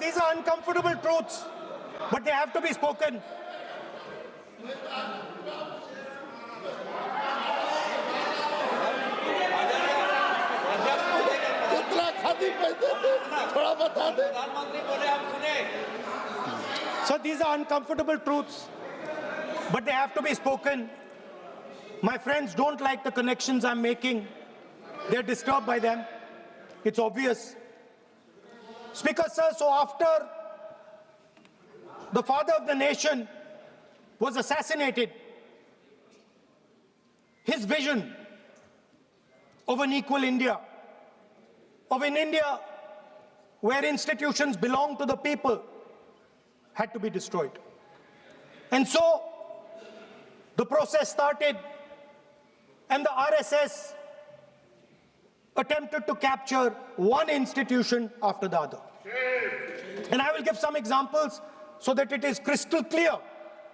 these are uncomfortable truths, but they have to be spoken. So these are uncomfortable truths, but they have to be spoken. My friends don't like the connections I'm making. They're disturbed by them. It's obvious. Speaker, sir, so after the father of the nation was assassinated, his vision of an equal India, of an India where institutions belong to the people, had to be destroyed. And so the process started, and the RSS attempted to capture one institution after the other. And I will give some examples so that it is crystal clear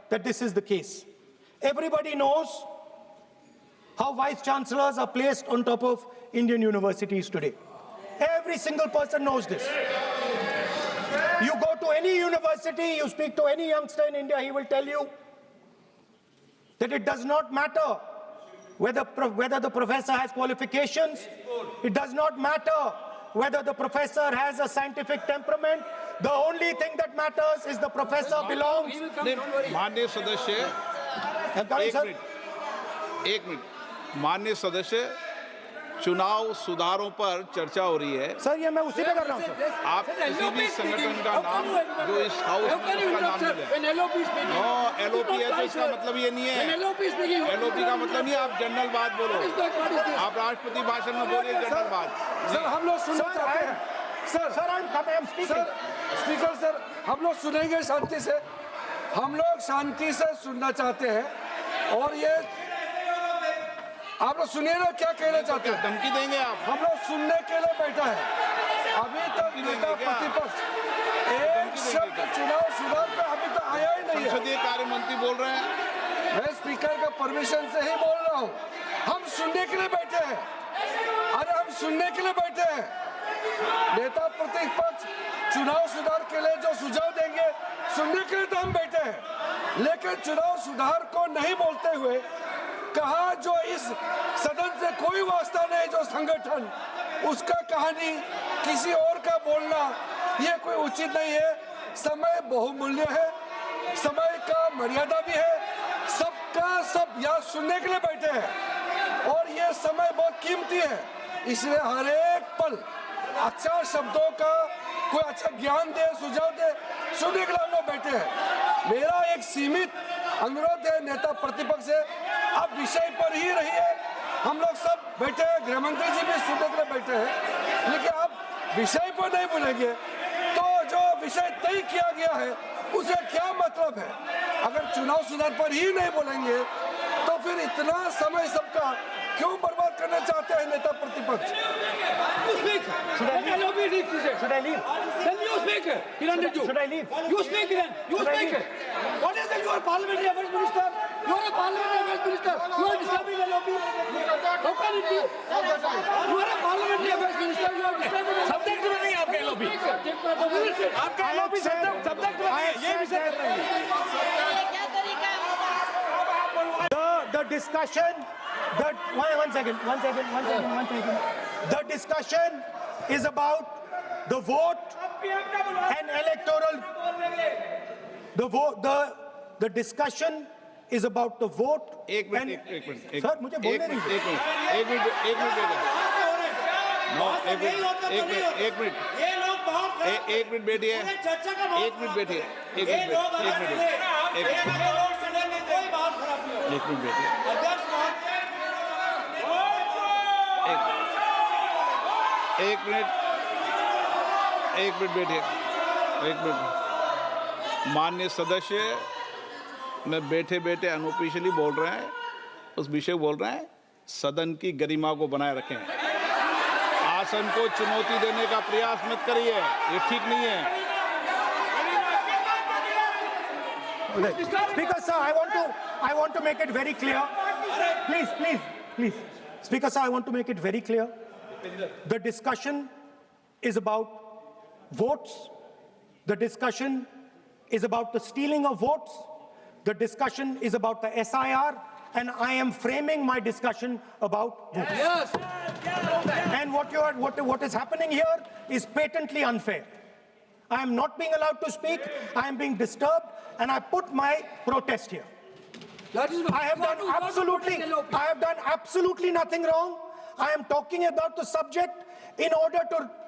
that this is the case. Everybody knows how vice chancellors are placed on top of Indian universities today. Every single person knows this. You go to any university, you speak to any youngster in India, he will tell you that it does not matter whether the professor has qualifications. It does not matter whether the professor has a scientific temperament. The only thing that matters is the professor belongs. माननीय सदस्य, एक minute, माननीय सदस्य, चुनाव सुधारों पर चर्चा हो रही है। सर, ये मैं उसी पे कर रहा हूँ। आप किसी भी संगठन का नाम जो इस हाउस में उसका नाम ले लें। LOP है तो इसका मतलब ये नहीं है। LOP का मतलब नहीं है, आप जनरल बात बोलो। आप राष्ट्रपति भाषण में बोलिए जनरल बात। सर, हम लोग सुनना चाहते हैं। सर, स्पीकर सर, हम लोग सुनेंगे शांति से। हम लोग शांति से सुनना चाहते हैं और ये आप लोग सुनिए ना क्या कहना चाहते हैं। धमकी देंगे आप? हम लोग सुनने के लिए बैठा है। अभी तक नेता प्रतिपक्ष एक शब्द चुनाव सुधार पे अभी तक आया ही नहीं है। संसदीय कार्य मंत्री बोल रहे हैं। मैं स्पीकर का परमिशन से ही बोल रहा हूँ। हम सुनने के लिए बैठे हैं। अरे हम सुनने के लिए बैठे हैं। नेता प्रतिपक्ष चुनाव सुधार के लिए जो सुझाव देंगे सुनने के लिए तो हम बैठे हैं, लेकिन चुनाव सुधार को नहीं बोलते हुए कहा जो इस सदन से कोई वास्ता नहीं, जो संगठन उसका कहानी किसी और का बोलना ये कोई उचित नहीं है। समय बहुमूल्य है, समय का मर्यादा भी है। सबका सब यहाँ सुनने के लिए बैठे हैं और ये समय बहुत कीमती है, इसलिए हर एक पल अच्छा शब्दों का कोई अच्छा ज्ञान दे, सुझाव दे, सुनने के लिए हम लोग बैठे हैं। मेरा एक सीमित अनुरोध है नेता प्रतिपक्ष से, आप विषय पर ही रहिए। हम लोग सब बैठे हैं, गृह मंत्री जी भी सुनने के लिए बैठे हैं, लेकिन आप विषय पर नहीं बोलेंगे तो जो विषय तय किया गया है उसे क्या मतलब है। अगर चुनाव सुधार पर ही नहीं बोलेंगे तो फिर इतना समय सबका क्यों बर्बाद करना चाहते हैं नेता प्रतिपक्ष। Should I leave? Then you speak. Should I leave? You speak then. You speak. What is it? You are parliamentary affairs minister. You are a parliamentary affairs minister. You are disturbing the lobby. How can it be? You are a parliamentary affairs minister. You are disturbing the Subject में नहीं आपके LOP। आपका LOP subject में नहीं है। ये विषय कर रहे हैं। The discussion, one second. The discussion is about the vote and electoral. The discussion is about the vote. एक मिनट। सर, मुझे बोलने नहीं दीजिए। एक मिनट बैठिए। माननीय सदस्य, मैं बैठे बैठे अनऑफिशियली बोल रहे हैं, उस विषय बोल रहे हैं, सदन की गरिमा को बनाए रखें। आसन को चुनौती देने का प्रयास मत करिए, ये ठीक नहीं है। Speaker sir, I want to make it very clear. Please. Speaker sir, I want to make it very clear. The discussion is about votes. The discussion is about the stealing of votes. The discussion is about the SIR, and I am framing my discussion about votes. Yes. And what is happening here is patently unfair. I am not being allowed to speak. I am being disturbed, and I put my protest here. I have done absolutely nothing wrong. I am talking about the subject. In order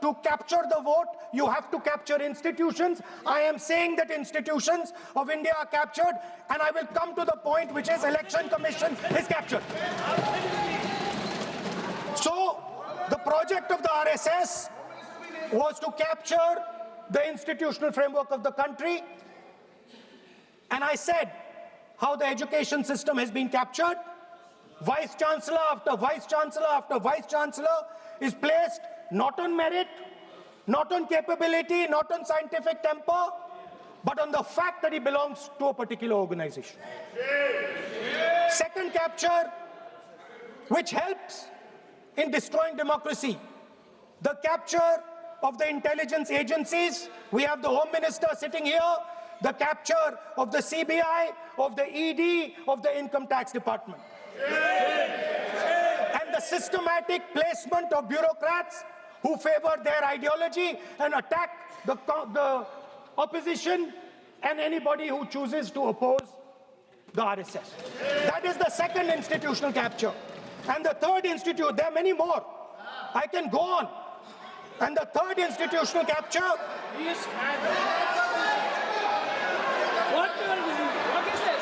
to capture the vote, you have to capture institutions. I am saying that institutions of India are captured, and I will come to the point, which is Election Commission is captured. So the project of the RSS was to capture the institutional framework of the country. And I said how the education system has been captured. Vice Chancellor after Vice Chancellor after Vice Chancellor is placed not on merit, not on capability, not on scientific temper, but on the fact that he belongs to a particular organization. Second capture, which helps in destroying democracy, the capture of the intelligence agencies. We have the Home Minister sitting here, the capture of the CBI, of the ED, of the Income Tax Department. And the systematic placement of bureaucrats who favor their ideology and attack the opposition and anybody who chooses to oppose the RSS. That is the second institutional capture. And the third there are many more. I can go on. And the third institutional capture. What is this?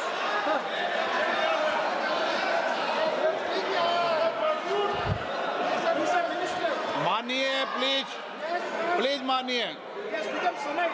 मानिए please मानिए. It has become so much